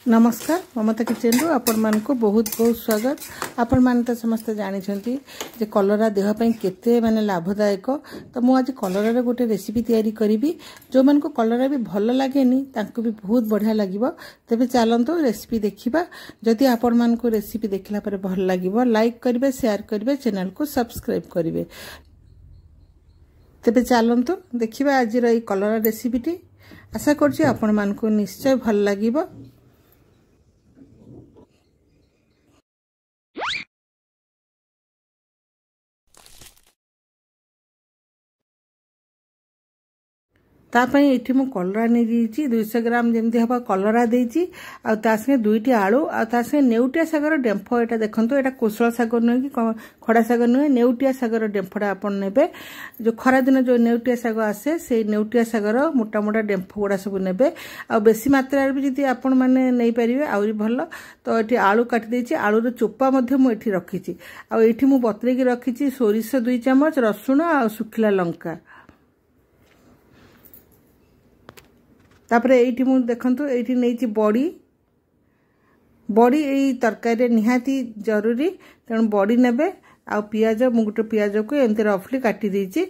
नमस्कार ममता किचन रु आपण मान को बहुत बहुत स्वागत। आपण मान तो समस्त जानी जे कलरा देहपाई केते माने लाभदायक। तो मु आज कलरा गोटे रेसिपी तैयारी करी जो मन को कलरा भी भल लगे तांको भी बहुत बढ़िया लगिवो। तेबे चलंतु रेसिपी देखिबा। जदि आपण मान को रेसिपी देखला पर भल लगिवो लाइक करिवे, शेयर करिवे, चैनल को सब्सक्राइब करिवे। तेबे चलंतु देखिबा आज रही कलरा रेसिपीटी। आशा करछि आपण मान को निश्चय भल लगिवो। तापाई एठी मु कलरा नै दीची 200 ग्राम जेमती हबा कलरा देची आ ता संगे दुईटी आलू आ ता संगे नेउटिया सागर डेम्फो। एटा देखंतु एटा कोसळ सागर नै कि खडा सागर नै, नेउटिया सागर डेम्फोडा आपण नेबे। जो खरा दिन जो नेउटिया सागर आसे से नेउटिया सागर मोटा मोटा डेम्फो गुडा सब नेबे। आ बेसी मात्रा रे जदि आपण माने नै परिबे आउरी भलो। तो एठी आलू काटि देची, आलू रो चोपा मध्ये मु एठी रखिची। आ एठी मु बतरे की रखिची सोरिष 2 चम्मच, रसुण आ सुखिला लंका। तापरे एठी मु देखंतु एठी नैची बड़ी। बड़ी एई तरकारी निहाती जरूरी, तेणु बड़ी नेबे। आ पियाज मु गोटे पियाज को एमते रफली काटी देची।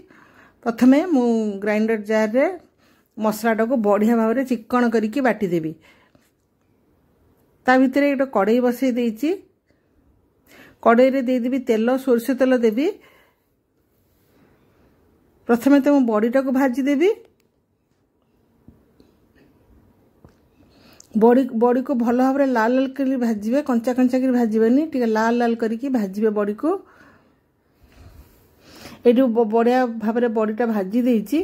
प्रथमे मु ग्राइंडर जार रे मसलाटा को बढ़िया भाव रे चिकन करिकी बाटी देबी। ता भितरे एक कड़ाई बसई देची। कड़ाई रे दे देबी तेल, सोरष तेल देबी। प्रथमे तो मु बड़ीटा को भाजी देबी। बड़ी को भल भाव लाल लाल कर भाजबे, कंचा कंचा कर भाजबेनी, टिके लाल लाल करिकी भाजबे बड़ी को। एटू बढ़िया भाव रे बड़ीटा भाजी देची।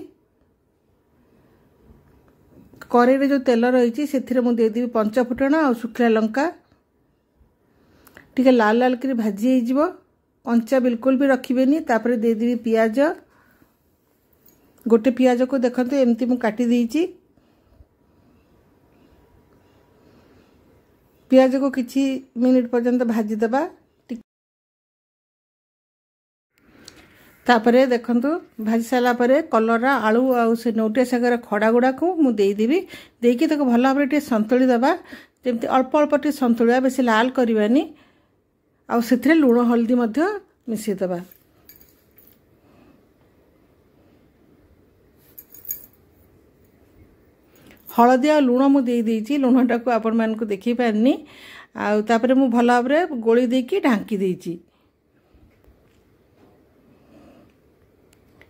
कड़ाई रे जो तेल रही से मुझे देदेवी पंच फुटण आ सुखिला लंका। टिके लाल लाल कर भाजी हो, कंचा बिल्कुल भी रखिबेनी। तापरे देदेवी पियाज। गोटे पियाज को देखते एमती मु काटी देची। पियाज को किछि मिनिट पर्यंत भाजी देबा। तापरे देखंतु भाजी साला परे कलरा, आलू आ से नौटिया सागर खड़ा गुडा को मु देई देबी। देकी तको भल भाबरे टे संतुली देबा। जेमति अल्प अल्प टे संतुलिया, बेसी लाल करबानी। आ सेथिरे लूण हल्दी मध्य मिसि देबा। हलदी आ लुण मु दे देची। लुणटा को आपण मान को देखि पारनी। आ तापरे मु भल भाबरे गोली देकी ढांकी देची।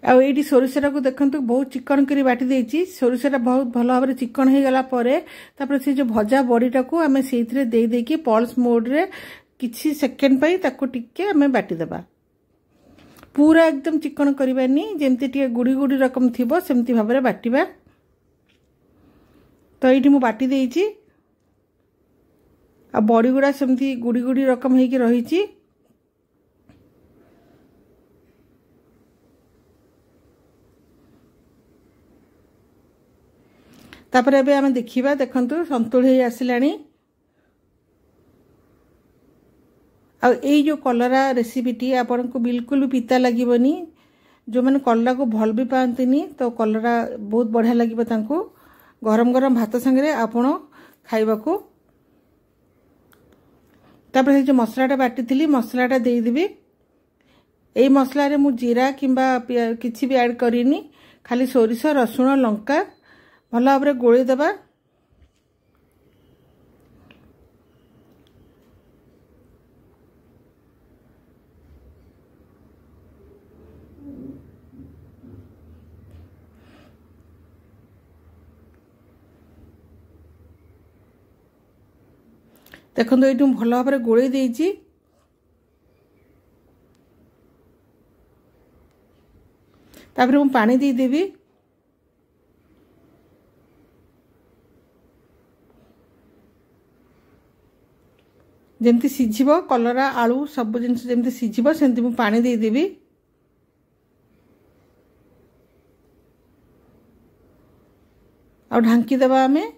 आ एडी सोरिषटा को देखंतु बहुत चिकन करी बाटी देची। सोरिषटा बहुत भल भाबरे चिकन हे गला परे तापरे से जो भजा बड़ीटा को हमें सेथिरे दे देकी पल्स मोड रे किछि सेकंड पई ताको टिके हमें बाटी देबा। पूरा एकदम चिकन करबानी, जेमति टिके गुडी गुडी रकम थिबो सेमति भाबरे बाटीबा। तो ये मु बाटी देची। आ बड़ी गुड़ा सेमती गुड़ी गुड़ी रकम होगी रही। तापर एबे आमे देखिबा। देखंतु संतुली आसिलानी। आ एई जो कलरा रेसिपीटी आपन को बिल्कुल भी पिता लागिबनी। जो माने कलरा को भल भी पांतिनी तो कलरा बहुत बढ़िया लागिबो तांको। गरम गरम भात संगे आपण खाइबा को। तापर जो मसलाटा बाटी थी मसलाटा दे देबी। एई मसला रे मु जीरा किंबा किछि भी ऐड करिनी, खाली सोरिष, रसुण, लंका भल भाव रे गोली देबा। देखो ये भल भाव में गोली देची। तापर मु पानी दे देबी। जेमती सिझिबो कलरा, आलू सब जिनस जेमती सिझिबो सेमती मु पानी दे देबी। आ ढांकी देबा हमें।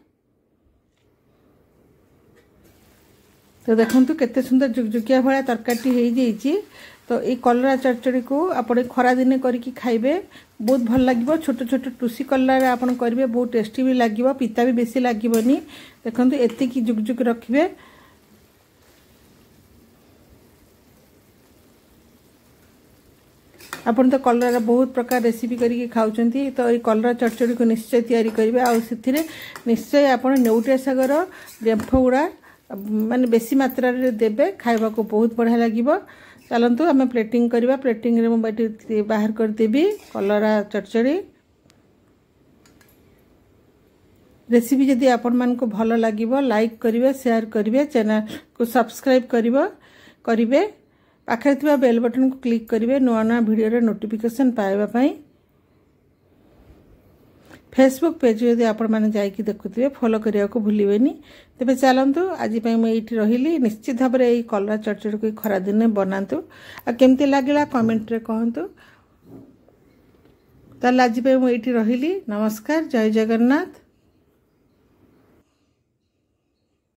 तो देखंतु केते सुंदर जुकजुकिया भाया तरकारी हो जाइए। तो ये कलरा चरचड़ी को आपण खरा दिन करके खाइबे बहुत भल लगे। छोट छोट टुसी कलरा आप करेंगे बहुत टेस्टी भी लगे, पिता भी बेसी लगनी। देखो एतिकी जुकजुक रखिए। आपन तो कलरा बहुत प्रकार रेसिपी करके खाऊंती। तो ये कलरा चरचड़ी को निश्चय तैयारी करेंगे। आउ निश्चय आप नेउटिया शागर डेम्फ गुड़ा माने बेसी मात्रा रे देबे, खाइबा को बहुत बढ़िया लगिबो। चलंतु आम प्लेटिंग करवा। प्लेटिंग रे मुझे बाहर कर देबी कलरा चरचड़ी। रेसिपी जदि आपण मान को भल लगिबो लाइक करिवे, शेयर करिवे, चैनल को सब्सक्राइब करिवे, पाखरे थिबा बेल बटन को क्लिक करिवे नुआ नुआ वीडियो रे नोटिफिकेशन पाइबा पई। फेसबुक पेज यदि आपण माने जाइकी देखुथिबे फॉलो करिया को भूलिबेनी। तेबे चलंतु आज पई मैं एठी रहिली। निश्चित भाव में कलरा चरचड़ी को खरा दिन बनातु आ केमती लागला कमेंट रे कहंतु। ताल आज पई मैं एठी रहिली। नमस्कार, जय जगन्नाथ।